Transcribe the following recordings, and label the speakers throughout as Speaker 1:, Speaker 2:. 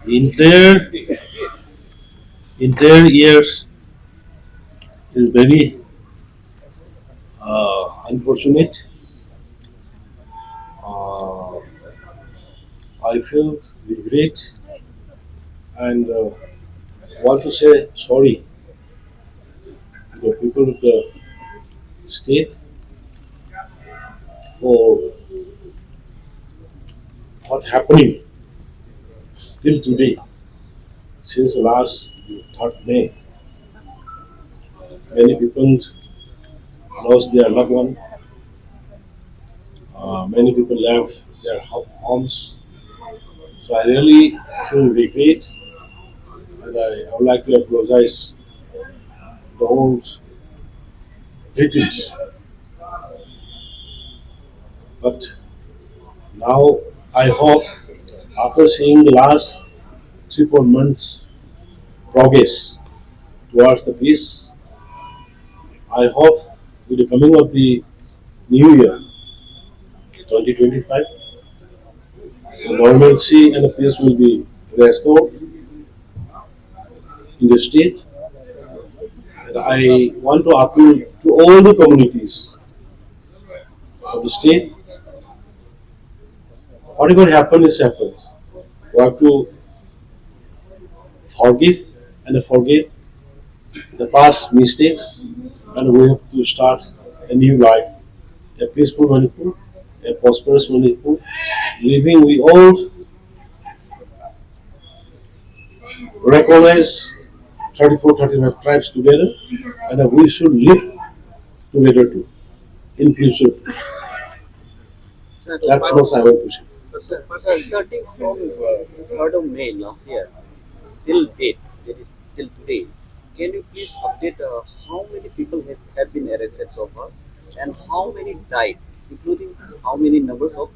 Speaker 1: Entire entire years is very unfortunate. Uh, I feel regret and want to say sorry to the people of the state for what happening till today. Since last 3rd May, many people lost their loved one. Many people left their homes. So I really feel regret, and I would like to apologize to those victims. But now I hope, after seeing the last 3 4 months progress towards the peace, I hope with the coming of the new year 2025, the normalcy and the peace will be restored in the state. And I want to appeal to all the communities of the state. Whatever happens, happens. We have to forgive and forget the past mistakes, and we have to start a new life, a peaceful Manipur, a prosperous Manipur, living we all recognize 34, 35 tribes together, and we should live together too in future. That's what I want to say.
Speaker 2: Sir, starting from 3rd of May last year till date, that is till today, can you please update how many people have been arrested so far and how many died, including how many numbers of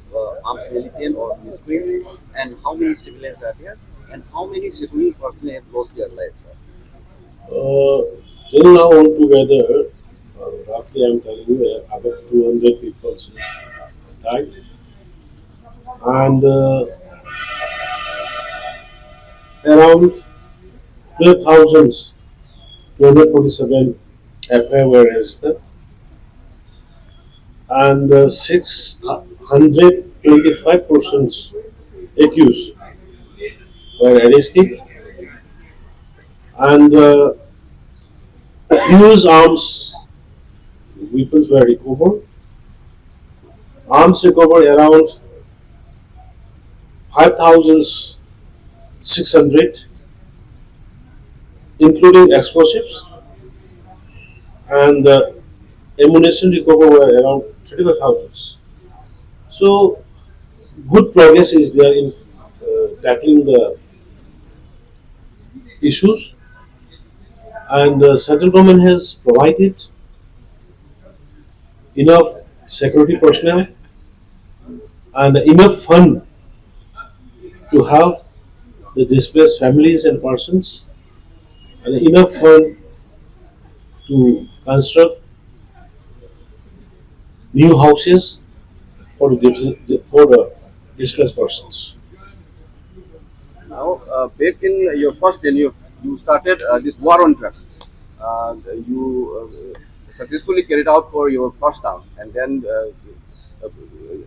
Speaker 2: armed militant or miscreants and how many civilians are there and how many civilian personnel have lost their lives? Sir?
Speaker 1: Uh, Till now altogether, roughly I'm telling you, about 200 people died, and around 12,247 FIR were registered, and 625 persons accused were arrested, and huge arms weapons were recovered. Arms recovered around 5,600, including explosives, and ammunition recovered were around 35,000. So good progress is there in tackling the issues, and the central government has provided enough security personnel and enough fund to help the displaced families and persons, and enough fund to construct new houses for the displaced persons.
Speaker 2: Now, back in your first tenure, you started this war on drugs. You successfully carried out for your first term, and then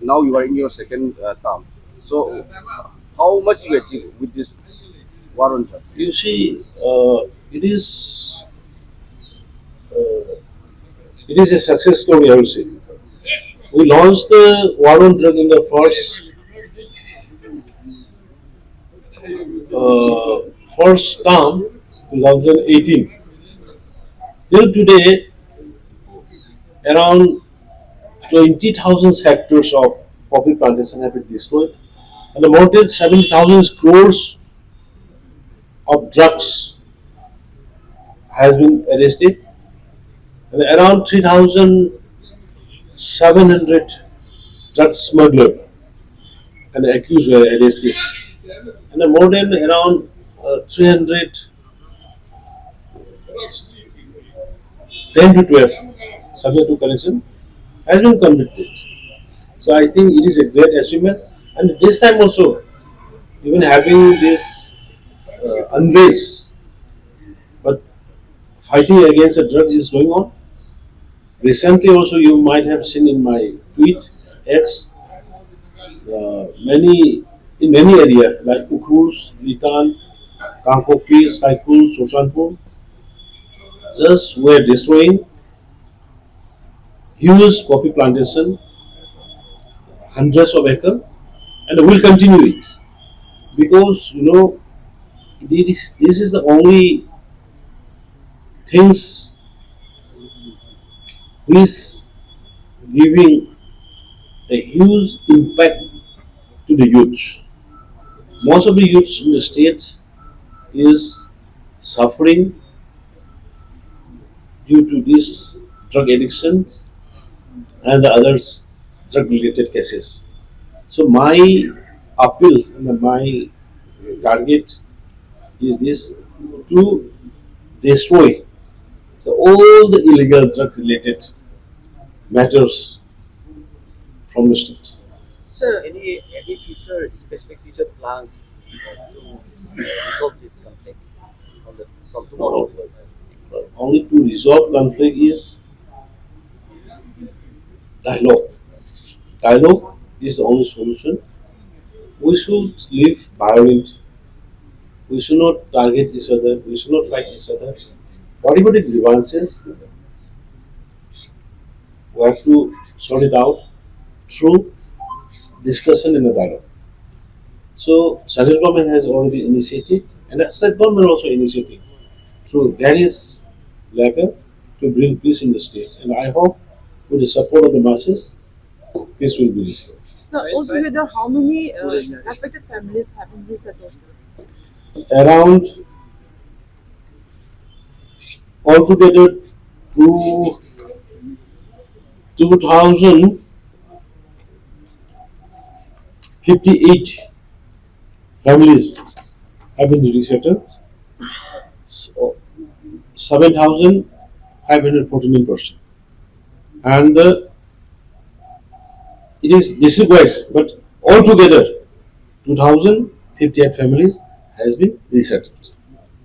Speaker 2: now you are in your second term. So, how much you achieved with this war on drugs?
Speaker 1: You see, uh, it is a success story. I will say we launched the war on drug in the first term, 2018. Till today, around 20,000 hectares of poppy plantation have been destroyed, and more than 70,000 crores of drugs has been arrested, and around 3,700 drug smugglers and accused were arrested, and more than around 300, 10 to 12, subject to correction, has been convicted. So I think it is a great achievement, and this time also, even having this unrest, but fighting against the drug is going on. Recently, also, you might have seen in my tweet X, many in many areas like Ukrus, Litan, Kangkopi, Saikul, Soshanpur, just were destroying huge coffee plantation, hundreds of acres, and will continue it because this is the only things which giving a huge impact to the youth. Most of the youths in the state is suffering due to this drug addictions and the others drug related cases. So my appeal and my target is this to destroy all the illegal drug related matters from the state.
Speaker 2: Sir, any future specific future plans to resolve this conflict from tomorrow
Speaker 1: Now,
Speaker 2: onwards?
Speaker 1: only to resolve conflict is dialogue. Dialogue is the only solution. We should live violent. We should not target each other. We should not fight each other. Whatever the grievances, we have to sort it out through discussion in a dialogue. So central government has already initiated, and the state government also initiated through various level to bring peace in the state. And I hope with the support of the masses, peace will be restored.
Speaker 3: So altogether, how many affected families have been resettled, sir?
Speaker 1: Around altogether to 2058 families have been resettled. So 7,549%. And it is district wise, but altogether 2,058 families has been resettled.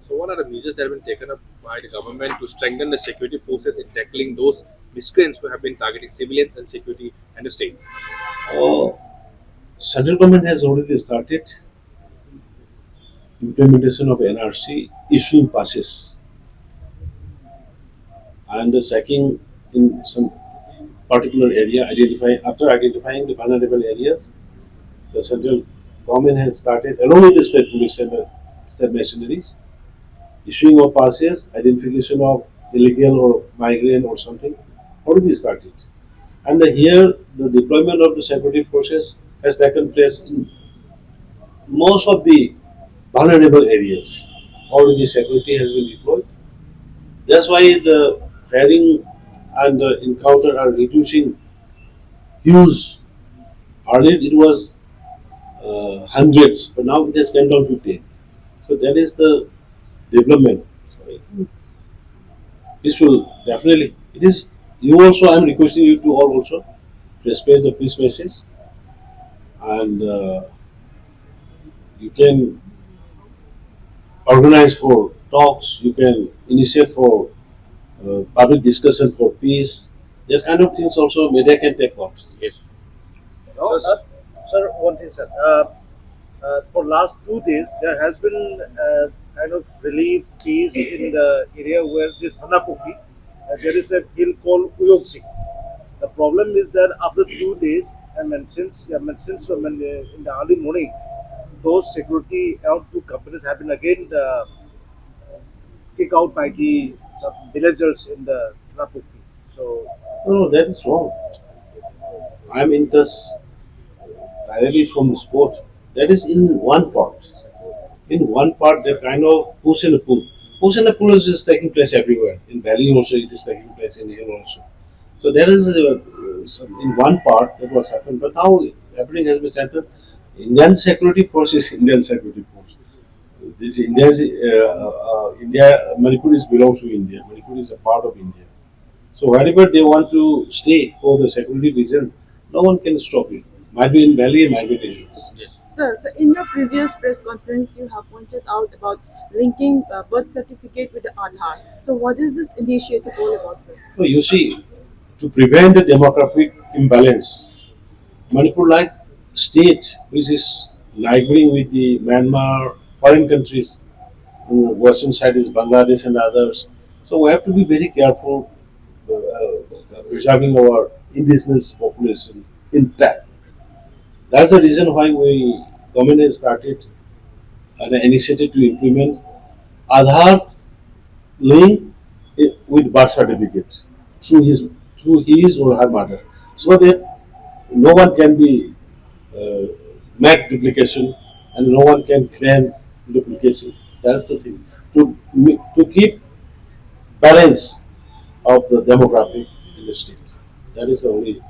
Speaker 4: So, what are the measures that have been taken up by the government to strengthen the security forces in tackling those miscreants who have been targeting civilians and security and the state?
Speaker 1: Uh, Central government has already started implementation of NRC, issuing passes and the sacking in some particular area. After identifying the vulnerable areas, the central government has started, along with the state police and the state machineries, issuing of passes, identification of illegal or migrant or something, already started. And here, the deployment of the security forces has taken place in most of the vulnerable areas. Already security has been deployed. That's why the firing and the encounter are reducing huge. Earlier it was hundreds, but now it has come down to 10. So that is the development. This will definitely, it is, you also, I am requesting you to all also to spread the peace message, and you can organize for talks, you can initiate for public discussion for peace. That kind of things also media can take part.
Speaker 4: Yes.
Speaker 5: No,
Speaker 4: So,
Speaker 5: sir, one thing, sir. For last 2 days, there has been kind of relief peace in the area where this Hanapoki, there is a hill called Uyogsi. The problem is that after 2 days, since in the early morning, those security around two companies have been again kicked out by the villagers in the Hanapoki. So,
Speaker 1: No, that is wrong. I am in touch directly from the sport. That is in one part. In one part, they kind of push and pull. Push and pull is taking place everywhere. In Valley also, it is taking place in here also. So there is in one part that was happened, but now everything has been settled. Indian security force is Indian security force. This India, Manipur belongs to India. Manipur is a part of India. So wherever they want to stay for the security reason, no one can stop it. Might be in Valley, might be dangerous.
Speaker 4: yes.
Speaker 3: Sir, so in your previous press conference, you have pointed out about linking birth certificate with the Aadhaar. So what is this initiative all about, sir?
Speaker 1: So you see, to prevent the demographic imbalance, Manipur like state which is neighboring with the Myanmar, foreign countries, western side is Bangladesh and others. So we have to be very careful preserving our indigenous population intact. That's the reason why we government has started an initiative to implement Aadhaar link with birth certificate through his or her mother, so that no one can be uh, make duplication and no one can claim duplication. That's the thing to keep balance of the demographic in the state. That is the only